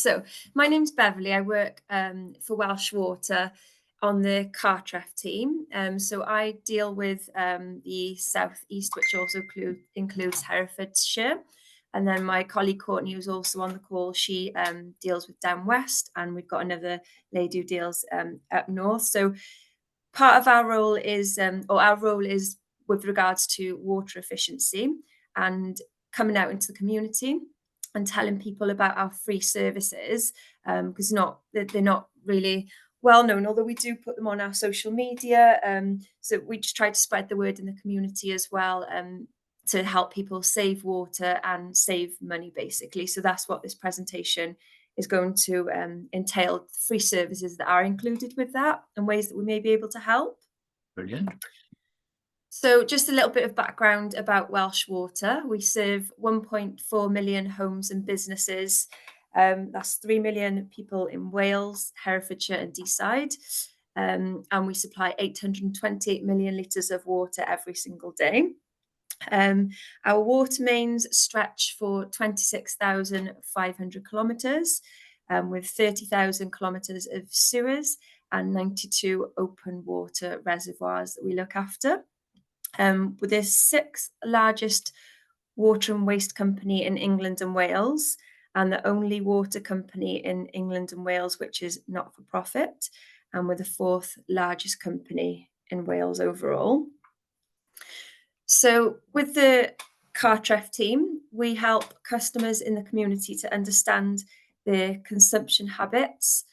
So my name's Beverley. I work for Welsh Water on the Cartref team. So I deal with the South East, which also includes Herefordshire. And then my colleague Courtney, who's also on the call, she deals with Down West, and we've got another lady who deals up north. So part of our role is, with regards to water efficiency and coming out into the community and telling people about our free services, because they're not really well known, although we do put them on our social media. So we just try to spread the word in the community as well, to help people save water and save money, basically. So that's what this presentation is going to entail: free services that are included with that and ways that we may be able to help. Brilliant. So just a little bit of background about Welsh Water. We serve 1.4 million homes and businesses. That's 3 million people in Wales, Herefordshire and Deeside. And we supply 828 million litres of water every single day. Our water mains stretch for 26,500 kilometres, with 30,000 kilometres of sewers and 92 open water reservoirs that we look after. We're the 6th largest water and waste company in England and Wales, and the only water company in England and Wales which is not for profit, and we're the 4th largest company in Wales overall. So with the Cartref team, we help customers in the community to understand their consumption habits,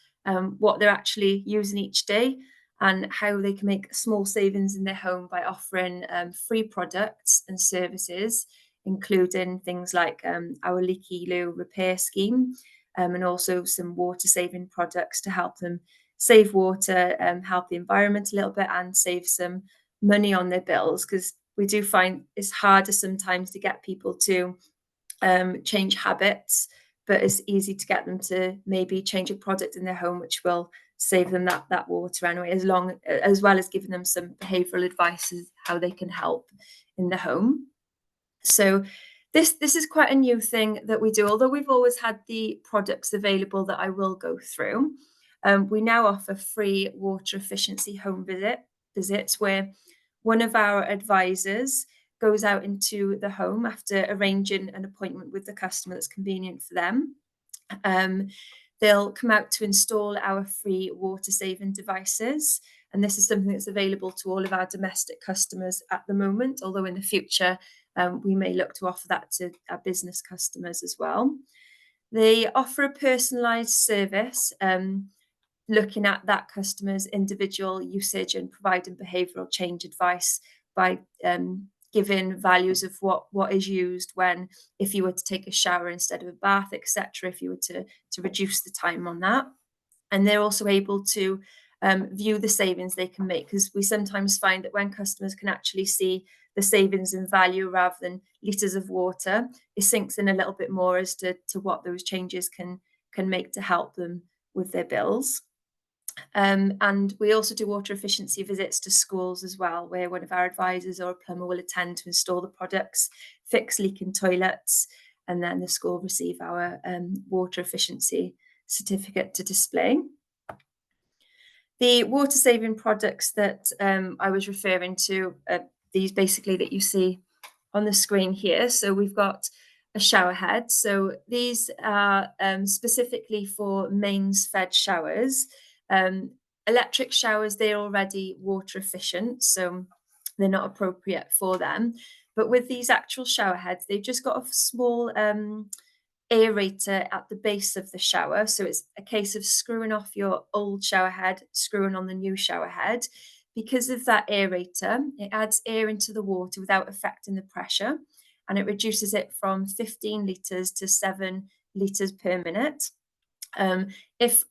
what they're actually using each day, and how they can make small savings in their home by offering free products and services, including things like our leaky loo repair scheme, and also some water saving products to help them save water, help the environment a little bit, and save some money on their bills, because we do find it's harder sometimes to get people to change habits, but it's easy to get them to maybe change a product in their home which will save them that water anyway, as well as giving them some behavioural advice as how they can help in the home. So this is quite a new thing that we do, although we've always had the products available that I will go through. We now offer free water efficiency home visits where one of our advisors goes out into the home after arranging an appointment with the customer that's convenient for them. They'll come out to install our free water saving devices, and this is something that's available to all of our domestic customers at the moment, although in the future we may look to offer that to our business customers as well. They offer a personalised service, looking at that customer's individual usage and providing behavioural change advice by giving values of what is used when, if you were to take a shower instead of a bath, etc., if you were to reduce the time on that. And they're also able to view the savings they can make, because we sometimes find that when customers can actually see the savings in value rather than litres of water, it sinks in a little bit more as to what those changes can make to help them with their bills. And we also do water efficiency visits to schools as well, where one of our advisors or a plumber will attend to install the products, fix leaking toilets, and then the school receive our water efficiency certificate to display. The water saving products that I was referring to are these basically that you see on the screen here. So we've got a shower head. So these are specifically for mains fed showers. Electric showers, they're already water efficient, so they're not appropriate for them. But with these actual shower heads, they've just got a small aerator at the base of the shower. So it's a case of screwing off your old shower head, screwing on the new shower head. Because of that aerator, it adds air into the water without affecting the pressure, and it reduces it from 15 litres to 7 litres per minute. If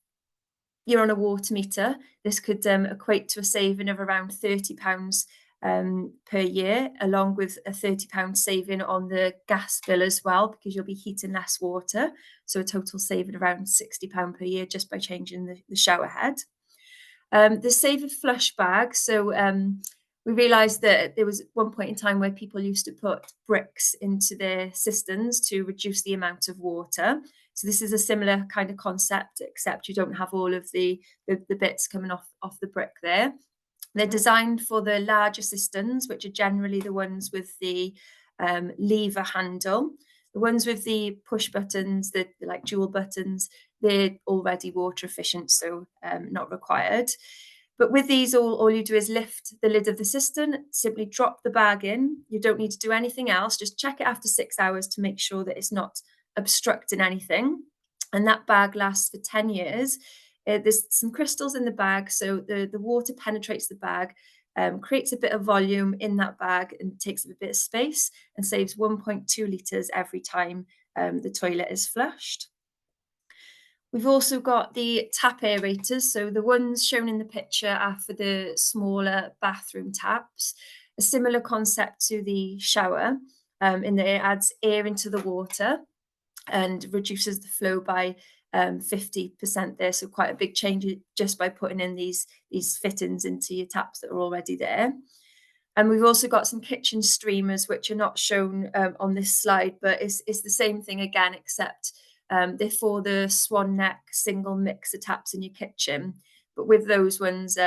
you're on a water meter, this could equate to a saving of around £30 per year, along with a £30 saving on the gas bill as well, because you'll be heating less water. So a total saving around £60 per year just by changing the shower head. The Save a Flush bag. So We realised that there was one point in time where people used to put bricks into their cisterns to reduce the amount of water. So this is a similar kind of concept, except you don't have all of the bits coming off the brick there. They're designed for the larger cisterns, which are generally the ones with the lever handle. The ones with the push buttons, the like dual buttons, they're already water efficient, so not required. But with these, all you do is lift the lid of the cistern, simply drop the bag in. You don't need to do anything else. Just check it after 6 hours to make sure that it's not obstructing anything. And that bag lasts for 10 years. There's some crystals in the bag, so the water penetrates the bag, creates a bit of volume in that bag and takes up a bit of space and saves 1.2 litres every time the toilet is flushed. We've also got the tap aerators. So the ones shown in the picture are for the smaller bathroom taps. A similar concept to the shower, in that it adds air into the water and reduces the flow by 50% there. So quite a big change just by putting in these fittings into your taps that are already there. And we've also got some kitchen streamers, which are not shown on this slide, but it's the same thing again, except they're for the swan neck single mixer taps in your kitchen. But with those ones,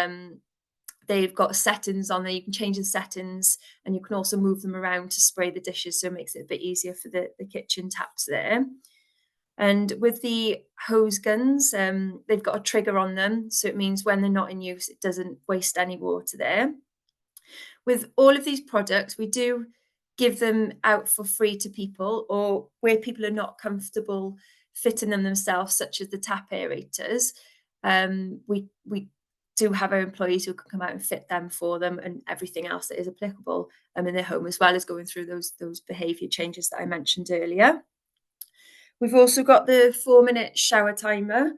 they've got settings on there. You can change the settings and you can also move them around to spray the dishes. So it makes it a bit easier for the kitchen taps there. And with the hose guns, they've got a trigger on them. So it means when they're not in use, it doesn't waste any water there. With all of these products, we do give them out for free to people, or where people are not comfortable fitting them themselves, such as the tap aerators. We do have our employees who can come out and fit them for them and everything else that is applicable in their home, as well as going through those behaviour changes that I mentioned earlier. We've also got the 4-minute shower timer.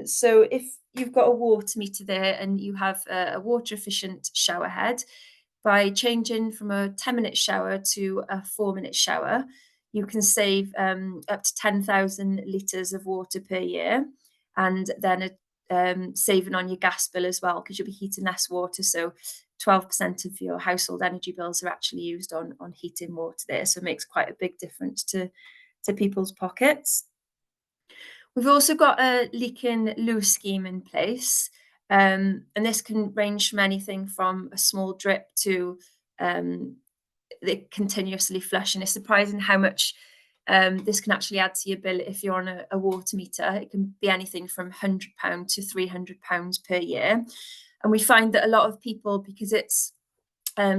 So if you've got a water meter there and you have a water efficient shower head, by changing from a 10-minute shower to a 4-minute shower, you can save up to 10,000 litres of water per year, and then saving on your gas bill as well, because you'll be heating less water. So 12% of your household energy bills are actually used on heating water there. So it makes quite a big difference to people's pockets. We've also got a leak in loo scheme in place. And this can range from anything from a small drip to the continuously flushing. It's surprising how much this can actually add to your bill if you're on a water meter. It can be anything from £100 to £300 per year. And we find that a lot of people, because it's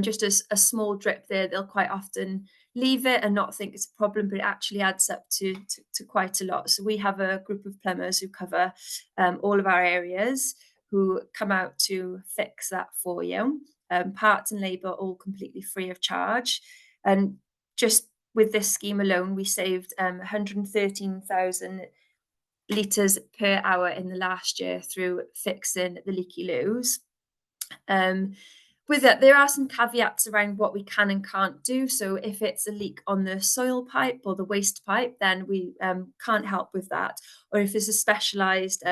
just a small drip there, they'll quite often leave it and not think it's a problem, but it actually adds up to quite a lot. So we have a group of plumbers who cover all of our areas, who come out to fix that for you. Parts and labour all completely free of charge. And just with this scheme alone, we saved 113,000 litres per hour in the last year through fixing the leaky loos. With it, there are some caveats around what we can and can't do. So if it's a leak on the soil pipe or the waste pipe, then we can't help with that. Or if it's a specialised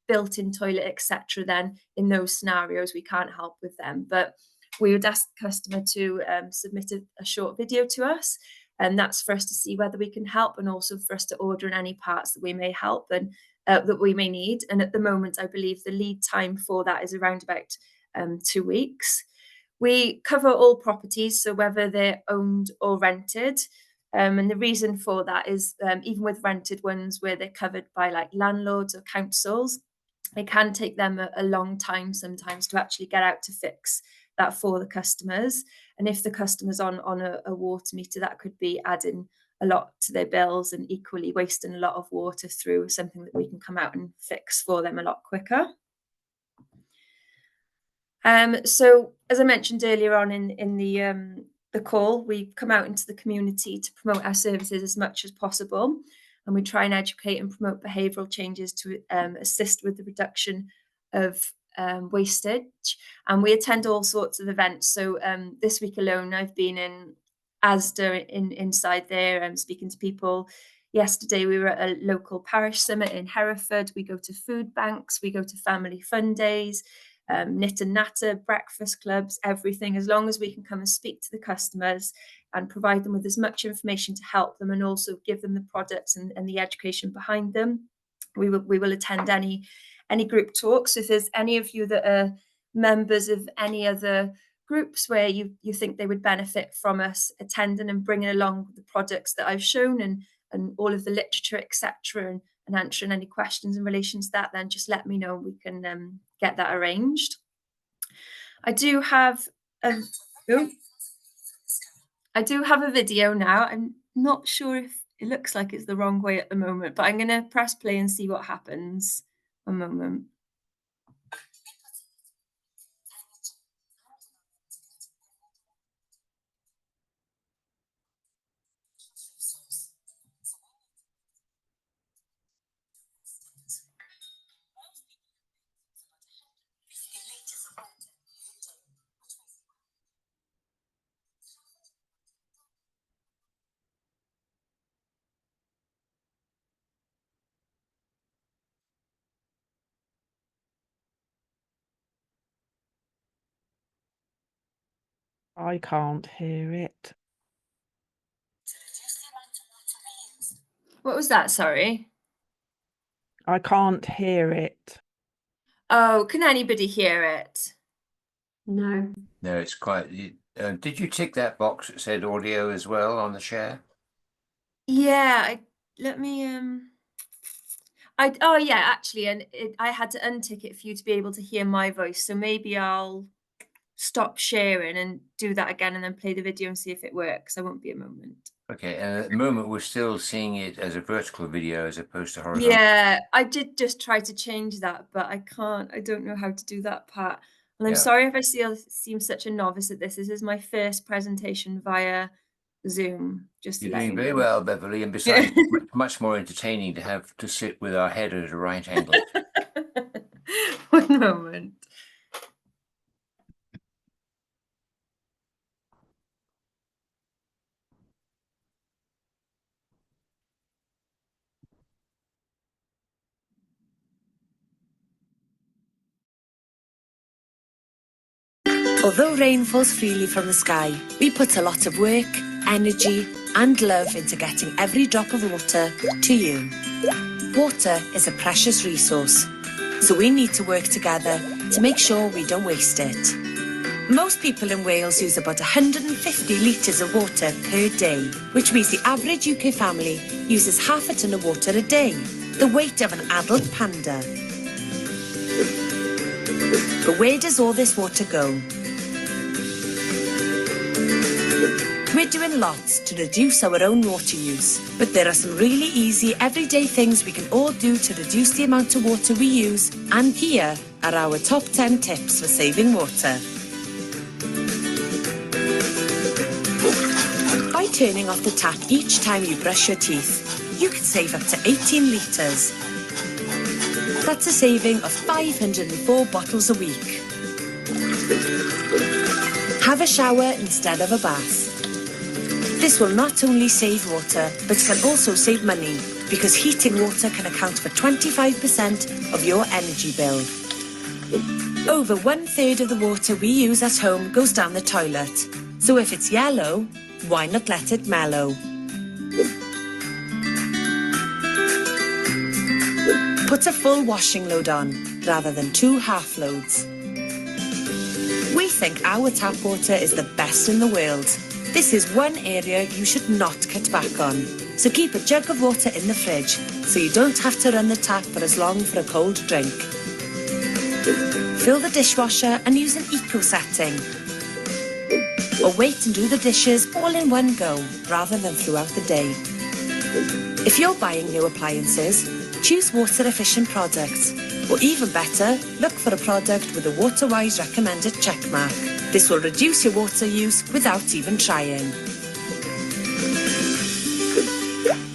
built-in toilet, etc., then in those scenarios, we can't help with them. But we would ask the customer to submit a short video to us. And that's for us to see whether we can help, and also for us to order in any parts that we may help and that we may need. And at the moment, I believe the lead time for that is around about 2 weeks. We cover all properties, so whether they're owned or rented. And the reason for that is even with rented ones where they're covered by like landlords or councils, it can take them a long time sometimes to actually get out to fix that for the customers. And if the customer's on a water meter, that could be adding a lot to their bills and equally wasting a lot of water through something that we can come out and fix for them a lot quicker. So as I mentioned earlier on in the call, we come out into the community to promote our services as much as possible, and we try and educate and promote behavioural changes to assist with the reduction of wastage. And we attend all sorts of events. So this week alone, I've been in Asda inside there, speaking to people. Yesterday, we were at a local parish summit in Hereford. We go to food banks, we go to family fun days. knit and natter, breakfast clubs, everything, as long as we can come and speak to the customers and provide them with as much information to help them and also give them the products and the education behind them. We will attend any group talks. If there's any of you that are members of any other groups where you think they would benefit from us attending and bringing along the products that I've shown and all of the literature, etc., and answering any questions in relation to that, then just let me know. We can get that arranged. I do have a video now. I'm not sure if it looks like it's the wrong way at the moment, but I'm going to press play and see what happens. One moment. I can't hear it. What was that? Sorry. I can't hear it. Oh, can anybody hear it? No. No, it's quite. Did you tick that box that said audio as well on the share? Yeah, let me oh yeah, actually, and I had to untick it for you to be able to hear my voice. So maybe I'll stop sharing and do that again and then play the video and see if it works. I won't be a moment. Okay, and at the moment we're still seeing it as a vertical video as opposed to horizontal. Yeah, I did just try to change that, but I don't know how to do that part. And I'm sorry if I seem such a novice at this. This is my first presentation via Zoom. You're doing very well, Beverley, and besides, much more entertaining to have to sit with our head at a right angle. One moment. Although rain falls freely from the sky, we put a lot of work, energy and love into getting every drop of water to you. Water is a precious resource, so we need to work together to make sure we don't waste it. Most people in Wales use about 150 litres of water per day, which means the average UK family uses half a tonne of water a day, the weight of an adult panda. But where does all this water go? We're doing lots to reduce our own water use, but there are some really easy everyday things we can all do to reduce the amount of water we use, and here are our top 10 tips for saving water. By turning off the tap each time you brush your teeth, you can save up to 18 litres. That's a saving of 504 bottles a week. Have a shower instead of a bath. This will not only save water, but can also save money, because heating water can account for 25% of your energy bill. Over 1/3 of the water we use at home goes down the toilet. So if it's yellow, why not let it mellow? Put a full washing load on, rather than 2 half loads. We think our tap water is the best in the world. This is one area you should not cut back on. So keep a jug of water in the fridge, so you don't have to run the tap for as long for a cold drink. Fill the dishwasher and use an eco setting. Or wait and do the dishes all in one go, rather than throughout the day. If you're buying new appliances, choose water-efficient products. Or even better, look for a product with a WaterWise recommended check mark. This will reduce your water use without even trying.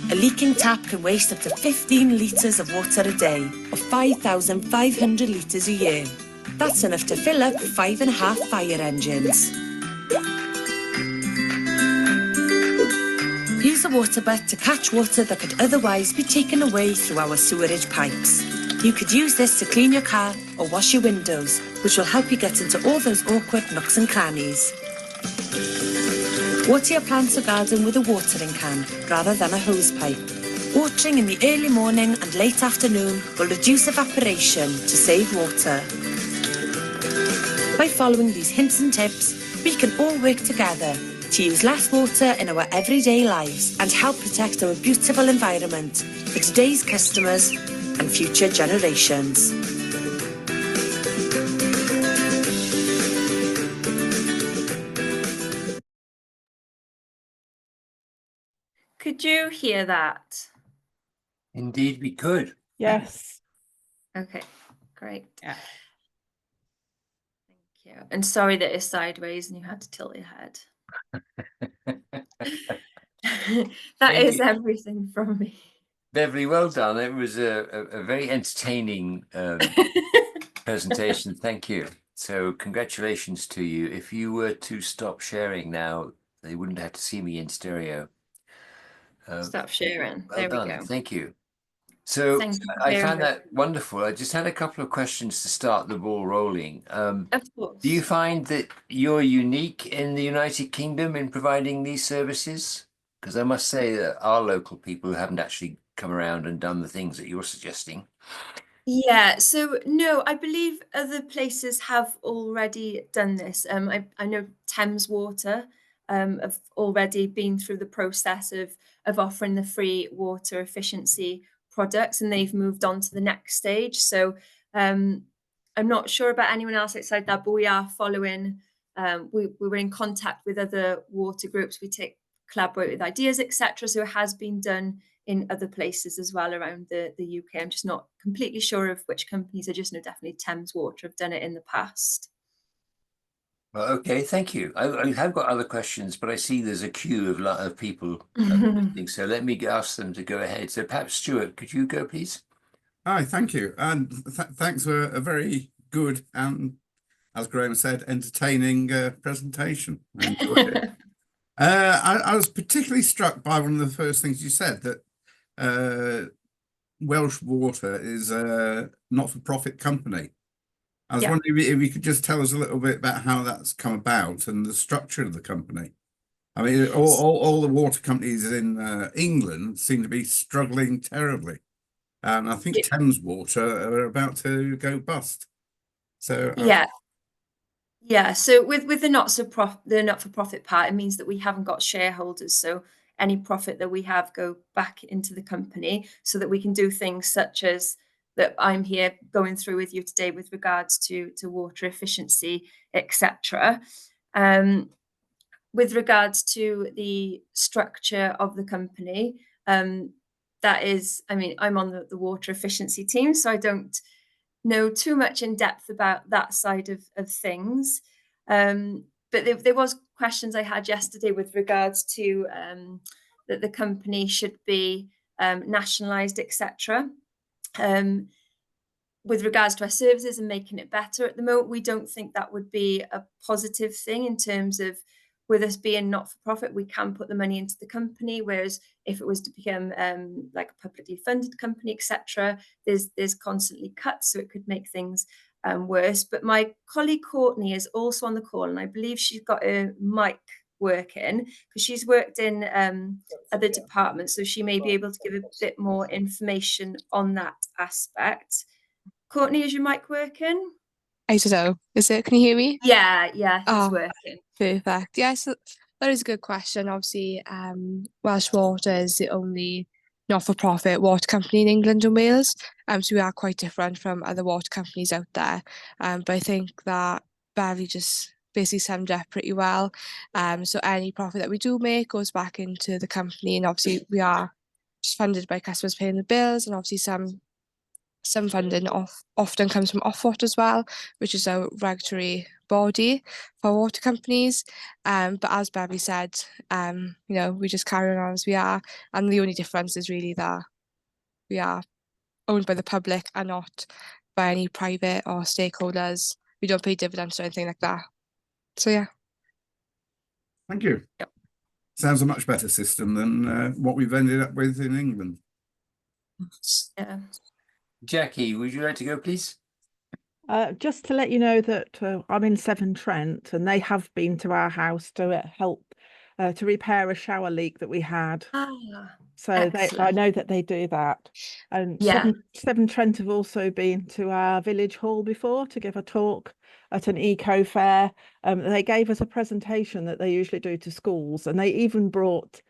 A leaking tap can waste up to 15 litres of water a day, or 5,500 litres a year. That's enough to fill up 5.5 fire engines. Use a water butt to catch water that could otherwise be taken away through our sewerage pipes. You could use this to clean your car or wash your windows, which will help you get into all those awkward nooks and crannies. Water your plants or garden with a watering can rather than a hose pipe. Watering in the early morning and late afternoon will reduce evaporation to save water. By following these hints and tips, we can all work together to use less water in our everyday lives and help protect our beautiful environment for today's customers and future generations. Could you hear that? Indeed, we could. Yes. Okay, great. Yeah. Thank you. And sorry that it's sideways and you had to tilt your head. That Thank is you. everything from me. Beverley, well done. It was a very entertaining presentation. Thank you. So congratulations to you. If you were to stop sharing now, they wouldn't have to see me in stereo. Stop sharing. Well There we done. go. Thank you. So Thank you I very found much. that wonderful. I just had a couple of questions to start the ball rolling. Of course. Do you find that you're unique in the United Kingdom in providing these services? Because I must say that our local people haven't actually come around and done the things that you're suggesting. Yeah, so no, I believe other places have already done this. I know Thames Water have already been through the process of offering the free water efficiency products, and they've moved on to the next stage. So I'm not sure about anyone else outside that, but we are following. We were in contact with other water groups. We collaborate with ideas, etc. So it has been done in other places as well around the UK. I'm just not completely sure of which companies. I just know definitely Thames Water have done it in the past. Well, okay, thank you. I have got other questions, but I see there's a queue of lot of people. So let me ask them to go ahead. So perhaps Stuart, could you go, please? Hi, thank you. And thanks for a very good and, as Graham said, entertaining presentation. I enjoyed it. I was particularly struck by one of the first things you said, that Welsh Water is a not-for-profit company. I was wondering if you could just tell us a little bit about how that's come about and the structure of the company. I mean, all the water companies in England seem to be struggling terribly. And I think Thames Water are about to go bust. So yeah. So with the not-for-profit part, it means that we haven't got shareholders. So any profit that we have go back into the company, so that we can do things such as that I'm here going through with you today with regards to water efficiency, etc. With regards to the structure of the company, that is, I mean, I'm on the water efficiency team, so I don't know too much in depth about that side of things. But there was questions I had yesterday with regards to that the company should be nationalised, etc. With regards to our services and making it better at the moment, we don't think that would be a positive thing in terms of, with us being not-for-profit, we can put the money into the company, whereas if it was to become like a publicly funded company, etc., there's constantly cuts, so it could make things worse. But my colleague Courtney is also on the call, and I believe she's got a mic working because she's worked in other departments, so she may be able to give a bit more information on that aspect. Courtney, is your mic working? I don't know. Is it? Can you hear me? Yeah, it's working. Perfect. Yeah, so that is a good question. Obviously, Welsh Water is the only not-for-profit water company in England and Wales. So we are quite different from other water companies out there. But I think that Beverley just basically summed up pretty well. So any profit that we do make goes back into the company, and obviously we are just funded by customers paying the bills, and obviously some funding often comes from Ofwat as well, which is a regulatory body for water companies. But as Beverley said, we just carry on as we are, and the only difference is really that we are owned by the public and not by any private or stakeholders. We don't pay dividends or anything like that. So yeah. thank you. Yep. Sounds a much better system than what we've ended up with in England. Yeah. Jackie, would you like to go, please? Just to let you know that I'm in Severn Trent, and they have been to our house to help to repair a shower leak that we had. Ah, So I excellent. know that they do that. And Yeah. Severn Trent have also been to our village hall before to give a talk at an eco fair. They gave us a presentation that they usually do to schools, and they even brought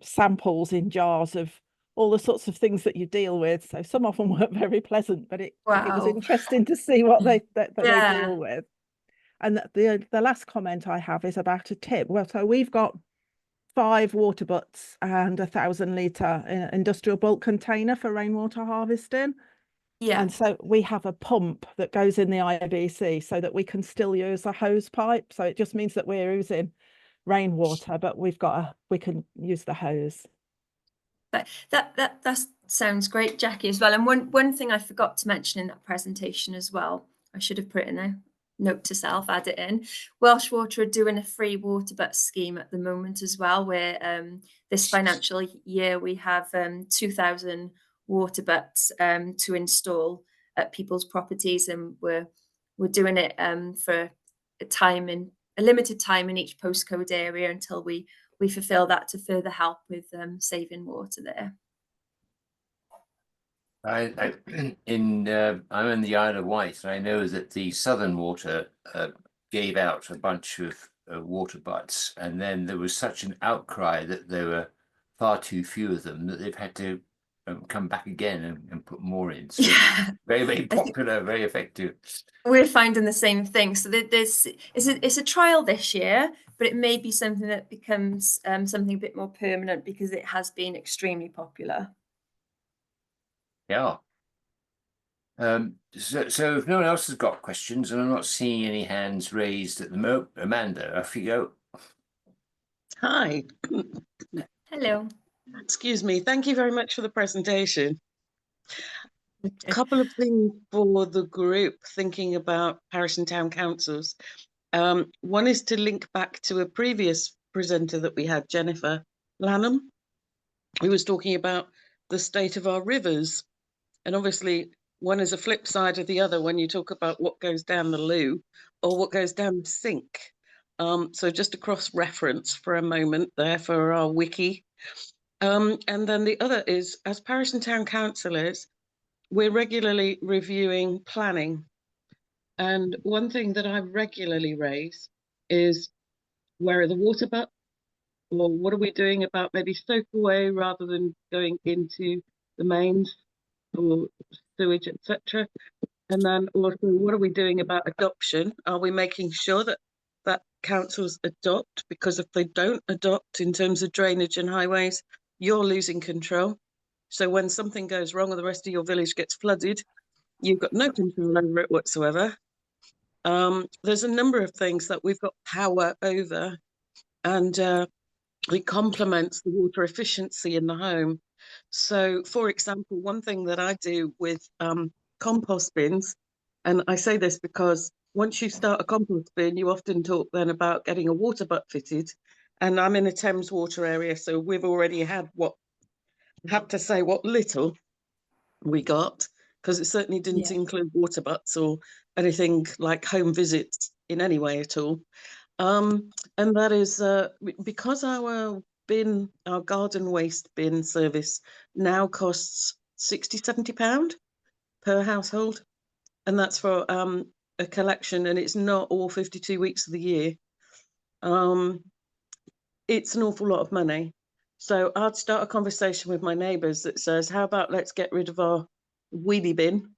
samples in jars of all the sorts of things that you deal with. So some of them weren't very pleasant, but it was Wow. interesting to see what they Yeah. deal with. And the last comment I have is about a tip. Well, so we've got 5 water butts and 1,000 litre industrial bulk container for rainwater harvesting. Yeah. And so we have a pump that goes in the IBC so that we can still use a hose pipe. So it just means that we're using rainwater, but we can use the hose. That sounds great, Jackie, as well. And one thing I forgot to mention in that presentation as well, I should have put in a note to self, add it in. Welsh Water are doing a free water butt scheme at the moment as well, where this financial year we have 2,000 water butts to install at people's properties, and we're doing it for a limited time in each postcode area until we fulfill that to further help with saving water there. I'm in the Isle of Wight, and I know that the Southern Water gave out a bunch of water butts, and then there was such an outcry that there were far too few of them that they've had to come back again and put more in. So very, very popular, very effective. We're finding the same thing. So it's a trial this year, but it may be something that becomes something a bit more permanent because it has been extremely popular. Yeah. So if no one else has got questions, and I'm not seeing any hands raised at the moment, Amanda, off you go. Hi. Hello. Excuse me. Thank you very much for the presentation. A couple of things for the group thinking about parish and town councils. One is to link back to a previous presenter that we had, Jennifer Lanham, who was talking about the state of our rivers. And obviously, one is a flip side of the other when you talk about what goes down the loo or what goes down the sink. So just a cross-reference for a moment there for our wiki. And then the other is, as parish and town councillors, we're regularly reviewing planning. And one thing that I regularly raise is, where are the water butts? Or what are we doing about maybe soak away rather than going into the mains or sewage, etc.? And then also, what are we doing about adoption? Are we making sure that councils adopt? Because if they don't adopt in terms of drainage and highways, you're losing control. So when something goes wrong or the rest of your village gets flooded, you've got no control over it whatsoever. There's a number of things that we've got power over, and it complements the water efficiency in the home. So, for example, one thing that I do with compost bins, and I say this because once you start a compost bin, you often talk then about getting a water butt fitted. And I'm in a Thames water area, so we've already had what little we got, because it certainly didn't include water butts or anything like home visits in any way at all. And that is because our garden waste bin service now costs £60–70 per household, and that's for a collection, and it's not all 52 weeks of the year. It's an awful lot of money. So I'd start a conversation with my neighbours that says, how about let's get rid of our wheelie bin,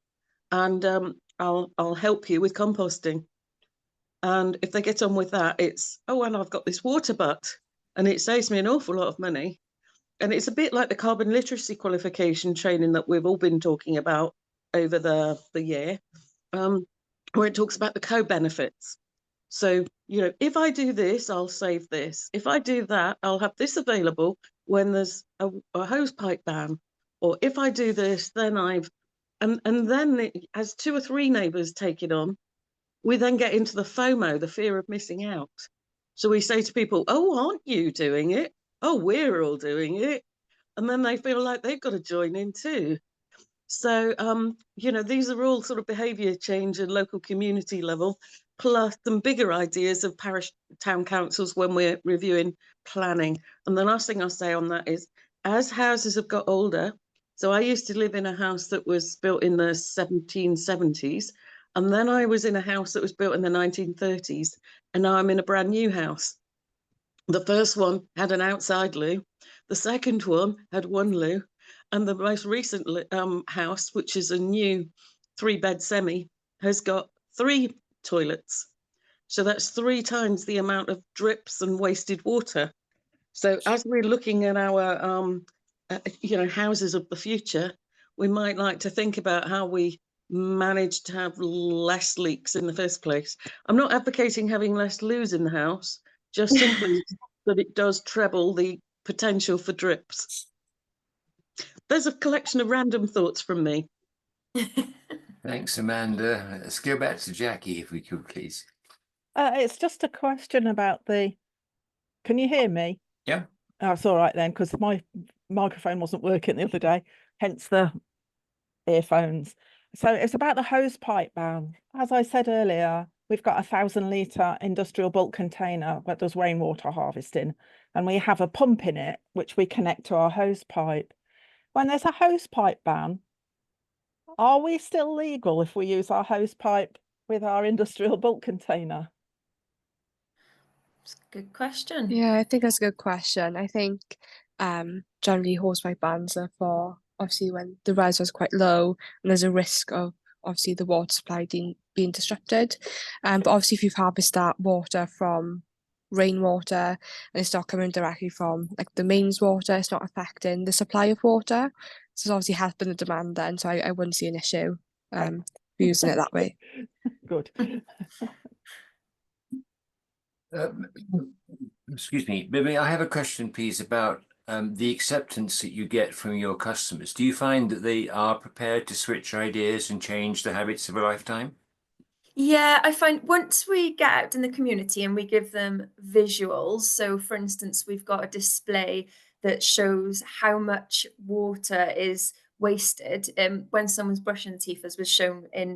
and I'll help you with composting. And if they get on with that, it's, oh, and I've got this water butt, and it saves me an awful lot of money. And it's a bit like the carbon literacy qualification training that we've all been talking about over the year, where it talks about the co-benefits. So, you know, if I do this, I'll save this. If I do that, I'll have this available when there's a hose pipe ban. Or if I do this, then and then as 2 or 3 neighbours take it on, we then get into the FOMO, the fear of missing out. So we say to people, oh, aren't you doing it? Oh, we're all doing it. And then they feel like they've got to join in too. So, you know, these are all sort of behaviour change at local community level, plus some bigger ideas of parish town councils when we're reviewing planning. And the last thing I'll say on that is, as houses have got older, so I used to live in a house that was built in the 1770s, and then I was in a house that was built in the 1930s, and now I'm in a brand new house. The first one had an outside loo, the second one had one loo, and the most recent house, which is a new 3-bed semi, has got 3 toilets. So that's 3 times the amount of drips and wasted water. So as we're looking at our, you know, houses of the future, we might like to think about how we manage to have less leaks in the first place. I'm not advocating having less loos in the house, just simply that it does treble the potential for drips. There's a collection of random thoughts from me. Thanks, Amanda. Let's go back to Jackie, if we could, please. It's just a question about the. Can you hear me? Yeah. Oh, it's all right then, because my microphone wasn't working the other day, hence the earphones. So it's about the hose pipe ban. As I said earlier, we've got a 1,000-litre industrial bulk container that does rainwater harvesting, and we have a pump in it which we connect to our hose pipe. When there's a hose pipe ban, are we still legal if we use our hose pipe with our industrial bulk container? It's a good question. Yeah, I think that's a good question. I think generally hosepipe bans are for obviously when the reservoir is quite low and there's a risk of obviously the water supply being disrupted. But obviously if you've harvested that water from rainwater and it's not coming directly from like the mains water, it's not affecting the supply of water. So it's obviously helping the demand then. So I wouldn't see an issue using it that way. Good. Excuse me, Beverley, I have a question, please, about the acceptance that you get from your customers. Do you find that they are prepared to switch ideas and change the habits of a lifetime? Yeah, I find once we get out in the community and we give them visuals, so for instance, we've got a display that shows how much water is wasted when someone's brushing their teeth, as was shown in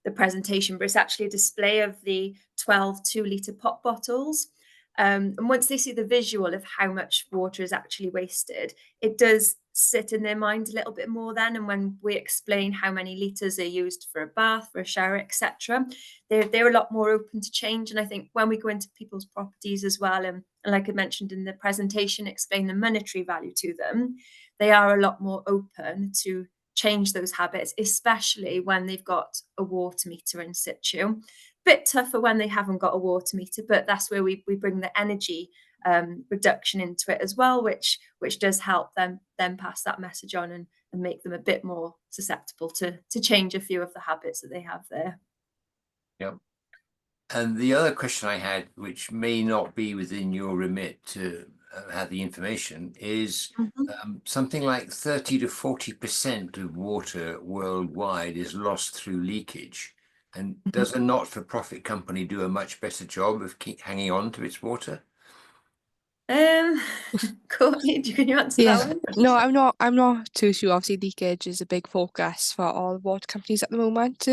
the presentation, but it's actually a display of the 12 2-litre pop bottles. And once they see the visual of how much water is actually wasted, it does sit in their mind a little bit more then. And when we explain how many litres are used for a bath, for a shower, etc., they're a lot more open to change. And I think when we go into people's properties as well, and like I mentioned in the presentation, explain the monetary value to them, they are a lot more open to change those habits, especially when they've got a water meter in situ. Bit tougher when they haven't got a water meter, but that's where we bring the energy reduction into it as well, which does help them then pass that message on and make them a bit more susceptible to change a few of the habits that they have there. Yep. And the other question I had, which may not be within your remit to have the information, is something like 30 to 40% of water worldwide is lost through leakage. And does a not-for-profit company do a much better job of hanging on to its water? Courtney, can you answer that one? No, I'm not too sure. Obviously, leakage is a big focus for all water companies at the moment.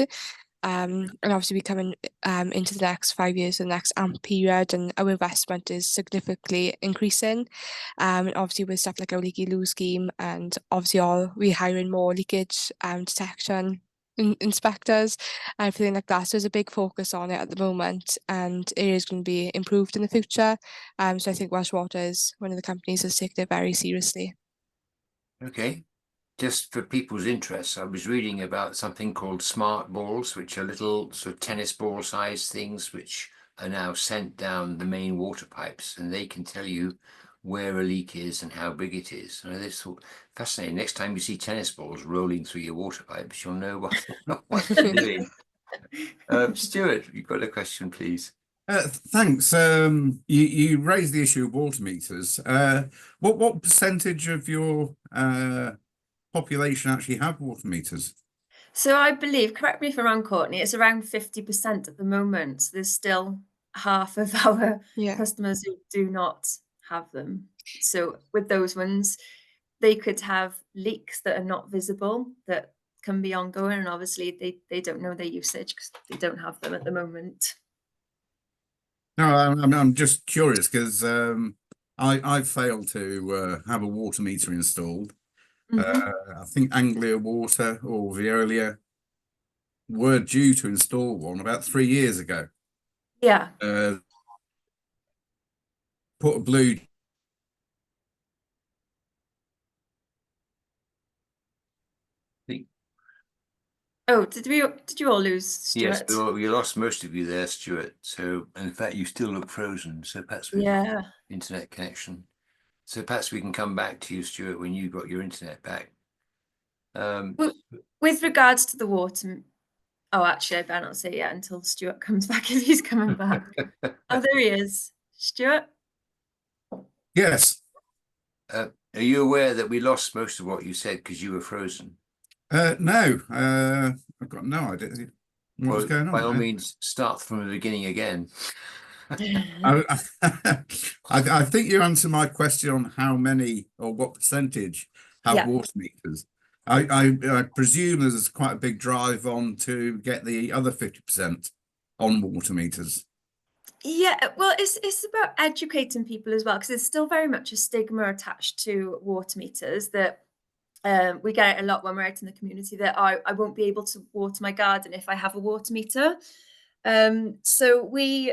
And obviously we're coming into the next 5 years, the next AMP period, and our investment is significantly increasing. And obviously with stuff like our leaky loo scheme, and obviously we're hiring more leakage detection inspectors and everything like that. So there's a big focus on it at the moment, and it is going to be improved in the future. So I think Welsh Water is one of the companies that's taken it very seriously. Okay. Just for people's interest, I was reading about something called smart balls, which are little sort of tennis ball sized things which are now sent down the main water pipes, and they can tell you where a leak is and how big it is. And this is fascinating. Next time you see tennis balls rolling through your water pipes, you'll know what they're doing. Stuart, you've got a question, please. Thanks. You raised the issue of water meters. What percentage of your population actually have water meters? So I believe, correct me if I'm wrong, Courtney, it's around 50% at the moment. So there's still half of our customers who do not have them. So with those ones, they could have leaks that are not visible, that can be ongoing, and obviously they don't know their usage because they don't have them at the moment. No, I'm just curious because I failed to have a water meter installed. I think Anglia Water or Veolia were due to install one about 3 years ago. Yeah. Put a blue. Oh, did you all lose Stuart? Yes, we lost most of you there, Stuart. So, in fact, you still look frozen. So perhaps we Yeah. internet connection. So perhaps we can come back to you, Stuart, when you got your internet back. With regards to the water, oh, actually, I better not say it yet until Stuart comes back, if he's coming back. Oh, there he is. Stuart? Yes. Are you aware that we lost most of what you said because you were frozen? No, I've got no idea what's going on. By all means, start from the beginning again. I think you answered my question on how many or what percentage have water meters. I presume there's quite a big drive on to get the other 50% on water meters. Yeah, well, it's about educating people as well, because there's still very much a stigma attached to water meters that we get it a lot when we're out in the community, that I won't be able to water my garden if I have a water meter. So we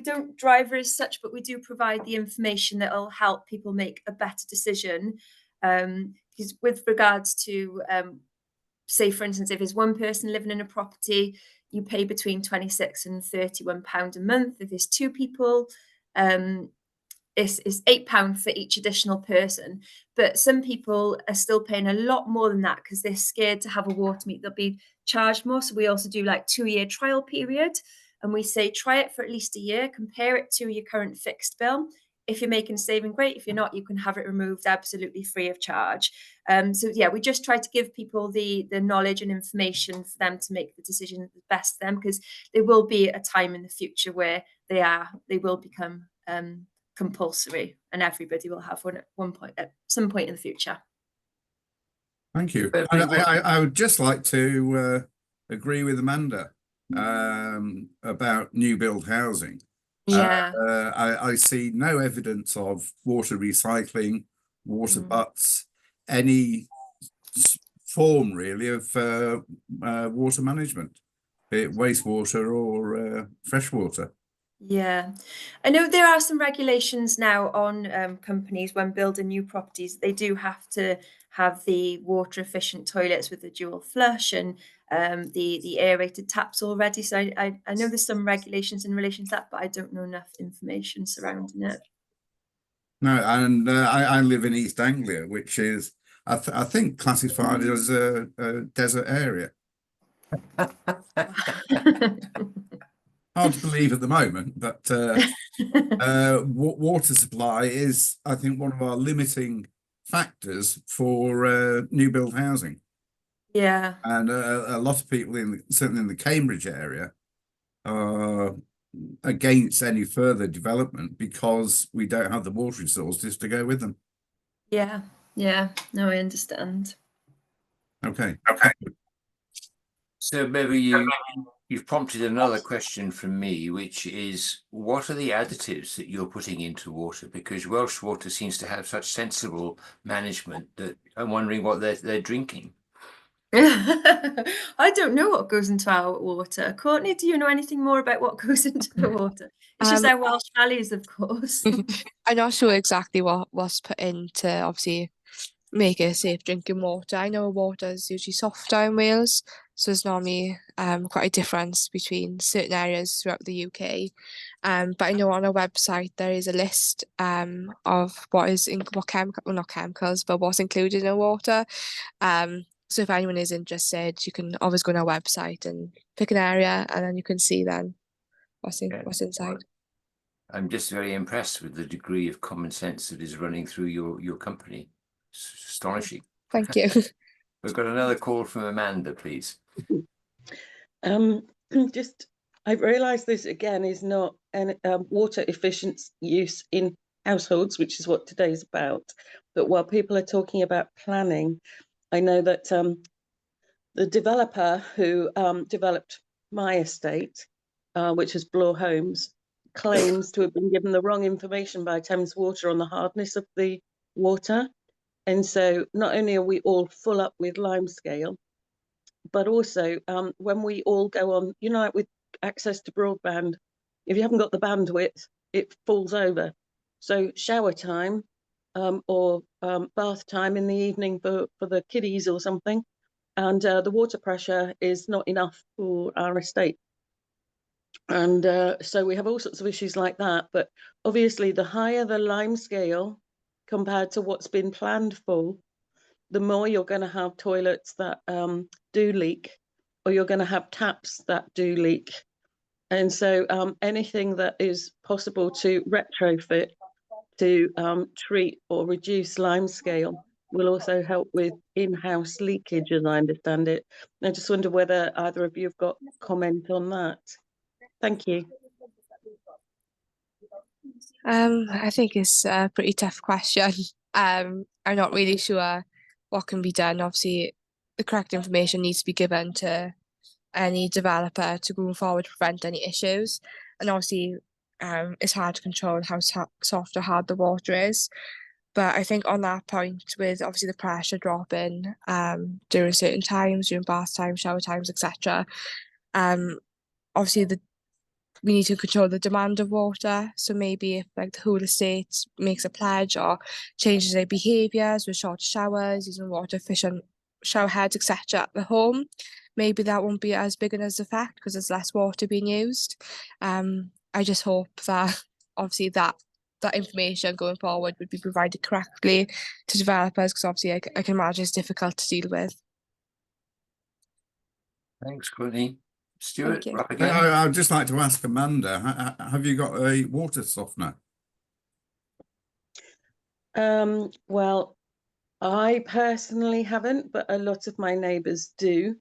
don't drive as such, but we do provide the information that will help people make a better decision. Because with regards to, say, for instance, if there's one person living in a property, you pay between £26 and £31 a month. If there's two people, it's £8 for each additional person. But some people are still paying a lot more than that because they're scared to have a water meter. They'll be charged more. So we also do like 2-year trial period, and we say try it for at least a year, compare it to your current fixed bill. If you're making a saving, great. If you're not, you can have it removed absolutely free of charge. So yeah, we just try to give people the knowledge and information for them to make the decision that's best for them, because there will be a time in the future where they will become compulsory, and everybody will have one at some point in the future. Thank you. I would just like to agree with Amanda about new build housing. Yeah. I see no evidence of water recycling, water butts, any form really of water management, be it wastewater or freshwater. Yeah, I know there are some regulations now on companies when building new properties. They do have to have the water efficient toilets with the dual flush and the aerated taps already. So I know there's some regulations in relation to that, but I don't know enough information surrounding it. No, and I live in East Anglia, which is I think classified as a desert area. Hard to believe at the moment, but water supply is, I think, one of our limiting factors for new build housing. Yeah, and a lot of people certainly in the Cambridge area are against any further development because we don't have the water resources to go with them. yeah, no, I understand. Okay. So maybe you've prompted another question from me, which is, what are the additives that you're putting into water? Because Welsh Water seems to have such sensible management that I'm wondering what they're drinking. I don't know what goes into our water. Courtney, do you know anything more about what goes into the water? It's just our Welsh valleys, of course. I'm not sure exactly what's put in to obviously make it safe drinking water. I know water is usually softer in Wales, so there's normally quite a difference between certain areas throughout the UK. But I know on our website there is a list of what's included in water. So if anyone is interested, you can always go on our website and pick an area, and then you can see then what's inside. I'm just very impressed with the degree of common sense that is running through your company. It's astonishing. Thank you. We've got another call from Amanda, please. I've realised this again is not an water efficient use in households, which is what today's about. But while people are talking about planning, I know that The developer who developed my estate, which is Bloor Homes, claims to have been given the wrong information by Thames Water on the hardness of the water. And so not only are we all full up with limescale, but also when we all go on, you know, with access to broadband, if you haven't got the bandwidth, it falls over. So shower time or bath time in the evening for the kiddies or something, and the water pressure is not enough for our estate. And so we have all sorts of issues like that. But obviously, the higher the limescale compared to what's been planned for, the more you're going to have toilets that do leak, or you're going to have taps that do leak. And so anything that is possible to retrofit to treat or reduce limescale will also help with in-house leakage, as I understand it. I just wonder whether either of you have got comment on that. Thank you. I think it's a pretty tough question. I'm not really sure what can be done. Obviously, the correct information needs to be given to any developer to go forward to prevent any issues. And obviously, it's hard to control how soft or hard the water is. But I think on that point, with obviously the pressure dropping during certain times, during bath times, shower times, etc., obviously we need to control the demand of water. So maybe if like the whole estate makes a pledge or changes their behaviours with shorter showers, using water efficient shower heads, etc. at the home, maybe that won't be as big an effect because there's less water being used. I just hope that obviously that information going forward would be provided correctly to developers, because obviously I can imagine it's difficult to deal with. Thanks, Courtney. Stuart, you. up again. I'd just like to ask Amanda, have you got a water softener? Well, I personally haven't, but a lot of my neighbours do.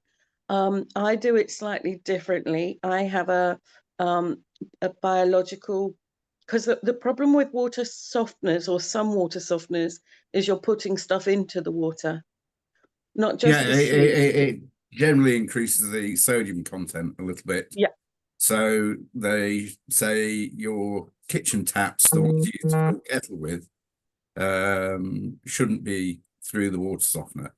I do it slightly differently. I have a biological, because the problem with water softeners, or some water softeners, is you're putting stuff into the water, not just the sleep. It generally increases the sodium content a little bit. Yeah. So they say your kitchen taps, the ones you use to fill kettle with, shouldn't be through the water softener.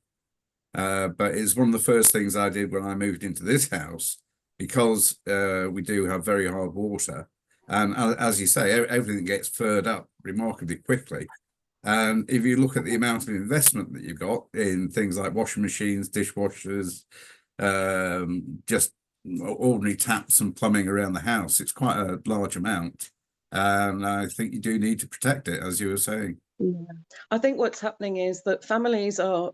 But it's one of the first things I did when I moved into this house, because we do have very hard water. And as you say, everything gets furred up remarkably quickly. And if you look at the amount of investment that you've got in things like washing machines, dishwashers, just ordinary taps and plumbing around the house, it's quite a large amount. And I think you do need to protect it, as you were saying. Yeah. I think what's happening is that families are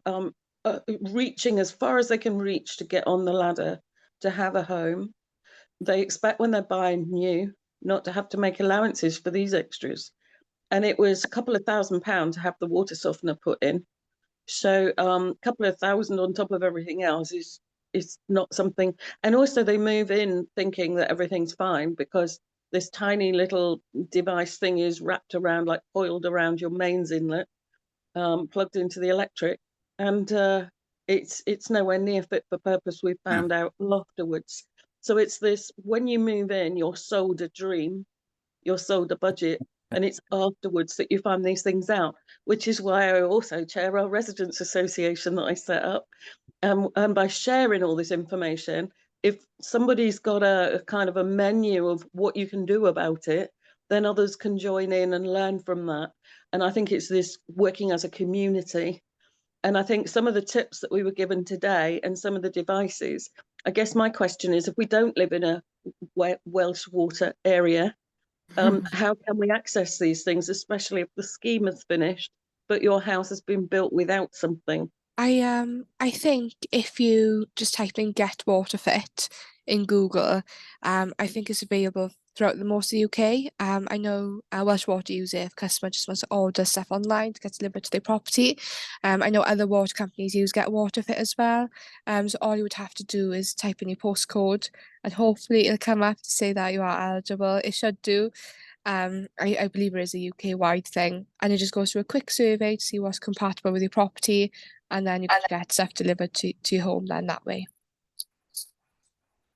reaching as far as they can reach to get on the ladder to have a home. They expect when they're buying new not to have to make allowances for these extras. And it was a couple of £1,000 to have the water softener put in. So a couple of thousand on top of everything else is not something. And also they move in thinking that everything's fine, because this tiny little device thing is wrapped around, like coiled around your mains inlet, plugged into the electric, and it's nowhere near fit for purpose. We found out afterwards. So it's this: when you move in, you're sold a dream, you're sold a budget, and it's afterwards that you find these things out, which is why I also chair our residents association that I set up. And by sharing all this information, if somebody's got a kind of a menu of what you can do about it, then others can join in and learn from that. And I think it's this working as a community. And I think some of the tips that we were given today and some of the devices, I guess my question is, if we don't live in a Welsh Water area, how can we access these things, especially if the scheme is finished, but your house has been built without something? I think if you just type in "get water fit" in Google, I think it's available throughout most of the UK. I know Welsh Water use it if customer just wants to order stuff online to get delivered to their property. I know other water companies use Get Water Fit as well. So all you would have to do is type in your postcode, and hopefully it'll come up to say that you are eligible. It should do. I believe it is a UK-wide thing, and it just goes through a quick survey to see what's compatible with your property, and then you can get stuff delivered to your home then that way.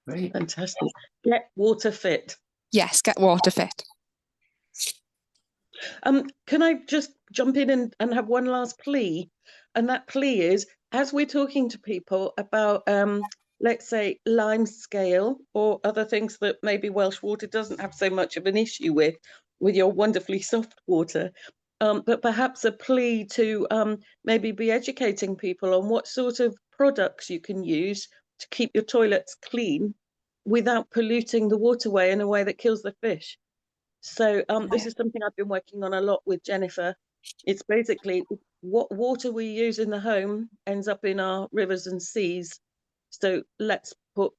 Great. Fantastic. Get water fit. Yes, get water fit. Can I just jump in and have one last plea? And that plea is, as we're talking to people about, let's say, lime scale or other things that maybe Welsh Water doesn't have so much of an issue with your wonderfully soft water, but perhaps a plea to maybe be educating people on what sort of products you can use to keep your toilets clean without polluting the waterway in a way that kills the fish. So this is something I've been working on a lot with Jennifer. It's basically what water we use in the home ends up in our rivers and seas. So let's put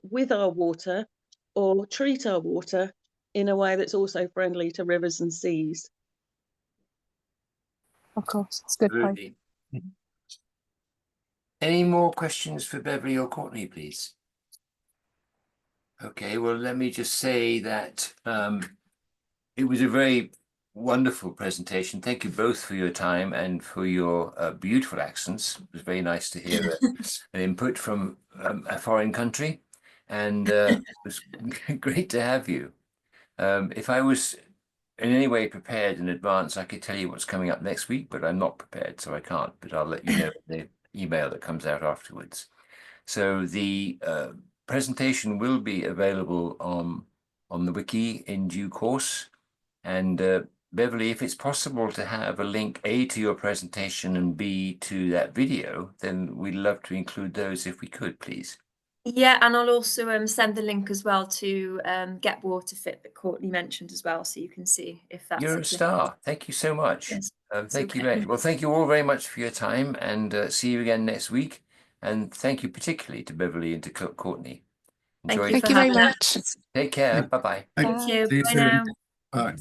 with our water, or treat our water in a way that's also friendly to rivers and seas. Of course, it's a good point. Absolutely. Any more questions for Beverley or Courtney, please? Okay, well, let me just say that it was a very wonderful presentation. Thank you both for your time and for your beautiful accents. It was very nice to hear an input from a foreign country, and it was great to have you. If I was in any way prepared in advance, I could tell you what's coming up next week, but I'm not prepared, so I can't, but I'll let you know the email that comes out afterwards. So the presentation will be available on the wiki in due course. And Beverley, if it's possible to have a link A to your presentation and B to that video, then we'd love to include those if we could, please. Yeah, and I'll also send the link as well to Get Water Fit that Courtney mentioned as well, so you can see if that's. You're a star. Thank you so much. Yes, thank you very much. Well, thank you all very much for your time, and see you again next week. And thank you particularly to Beverley and to Courtney. Thank you very much. Take care. Bye-bye. Thank you. See you Bye soon. now. Bye.